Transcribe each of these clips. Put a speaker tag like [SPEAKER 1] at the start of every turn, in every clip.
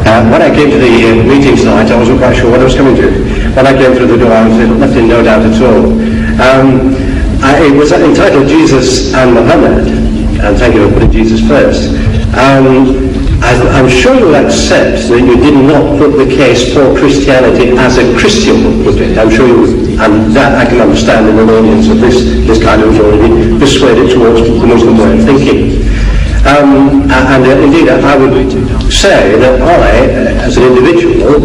[SPEAKER 1] When I came to the meeting tonight, I wasn't quite sure what I was coming to. When I came through the door, I was left in no doubt at all. It was entitled Jesus and Muhammad, and thank you for putting Jesus first. I'm sure you'll accept that you did not put the case for Christianity as a Christian would put it. I'm sure you, and that I can understand in an audience of this kind of already persuaded towards the Muslim way of thinking. Indeed, I would say that I, as an individual,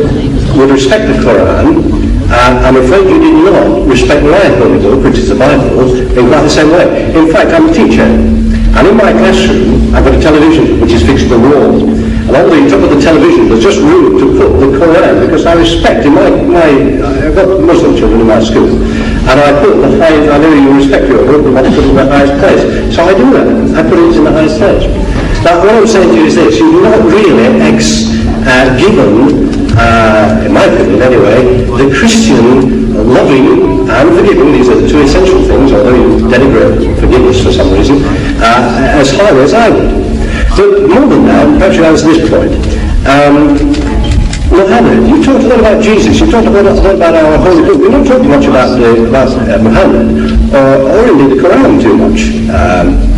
[SPEAKER 1] would respect the Quran. I'm afraid you did not respect my holy book, which is the Bible, in quite the same way. In fact, I'm a teacher, and in my classroom, I've got a television which is fixed to the wall. And on the top of the television, there's just room to put the Quran, because I respect, I've got Muslim children in my school, and I put the highest, I know you respect your book, but I put it in the highest place. So I do that. I put it in the highest place. Now, what I'm saying to you is this: you've not really given, in my opinion anyway, the Christian loving and forgiving, these are the two essential things, although you denigrate forgiveness for some reason, as highly as I would. But more than that, perhaps you answer this point. Muhammad, you talked a lot about Jesus, you talked a lot about our holy book. We're not talking much about Muhammad, or indeed the Quran too much.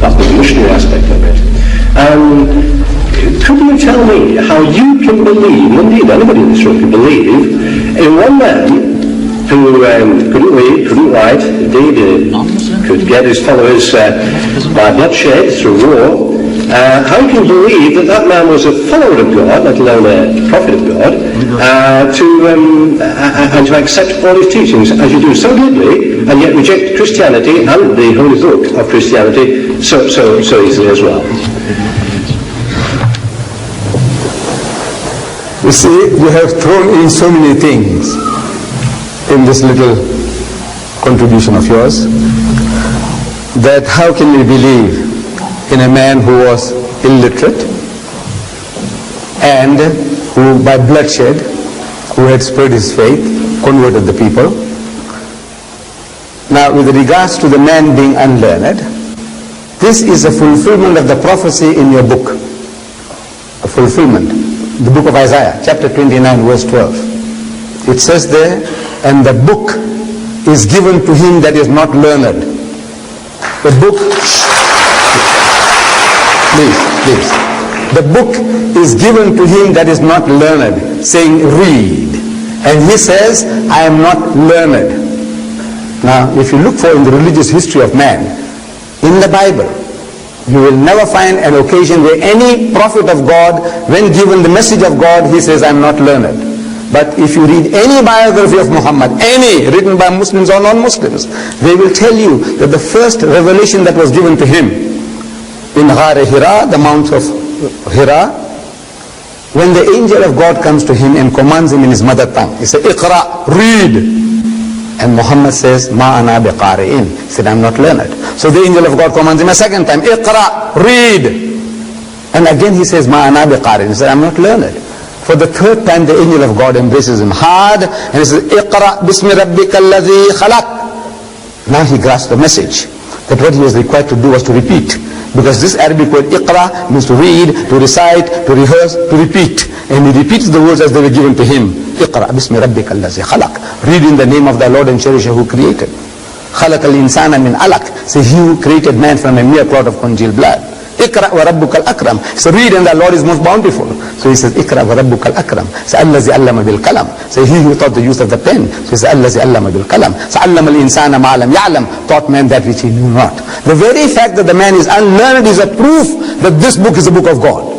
[SPEAKER 1] That's the missionary aspect of it. Could you tell me how you can believe, indeed anybody in this room can believe, in one man who couldn't read, couldn't write, indeed could get his followers by bloodshed through war, how you can believe that man was a follower of God, let alone a prophet of God, and to accept all his teachings as you do so glibly, and yet reject Christianity and the holy book of Christianity so easily as well?
[SPEAKER 2] You see, you have thrown in so many things in this little contribution of yours, that how can we believe in a man who was illiterate and who by bloodshed, who had spread his faith, converted the people. Now with regards to the man being unlearned, this is a fulfillment of the prophecy in your book, a fulfillment, the book of Isaiah, chapter 29, verse 12. It says there, and the book is given to him that is not learned. The book, please. The book is given to him that is not learned, saying read. And he says, I am not learned. Now, if you look for in the religious history of man, in the Bible, you will never find an occasion where any prophet of God, when given the message of God, he says, I am not learned. But if you read any biography of Muhammad, any written by Muslims or non-Muslims, they will tell you that the first revelation that was given to him in Ghar Hira, the Mount of Hira, when the angel of God comes to him and commands him in his mother tongue, he says, Iqra, read. And Muhammad says, Ma ana biqari'in. He said, I'm not learned. So the angel of God commands him a second time, Iqra, read. And again he says, Ma ana biqari'in. He said, I'm not learned. For the third time the angel of God embraces him hard and he says, Iqra bismi rabbika alladhi khalaq. Now he grasps the message that what he was required to do was to repeat. Because this Arabic word Iqra means to read, to recite, to rehearse, to repeat. And he repeats the words as they were given to him. Iqra bismi rabbika alladhi khalaq. Read in the name of thy Lord and Cherisher who created. Khalaq al-insana min alaq. Say, he who created man from a mere clot of congealed blood. Iqra wa rabbuka al-akram. So read and thy Lord is most bountiful. So he says, Iqra wa rabbuka al-akram. So allazi allama bil kalam. So he who taught the use of the pen. So he says, allazi allama bil kalam. So allama al-insana ma lam ya'lam. Taught man that which he knew not. The very fact that the man is unlearned is a proof that this book is a book of God.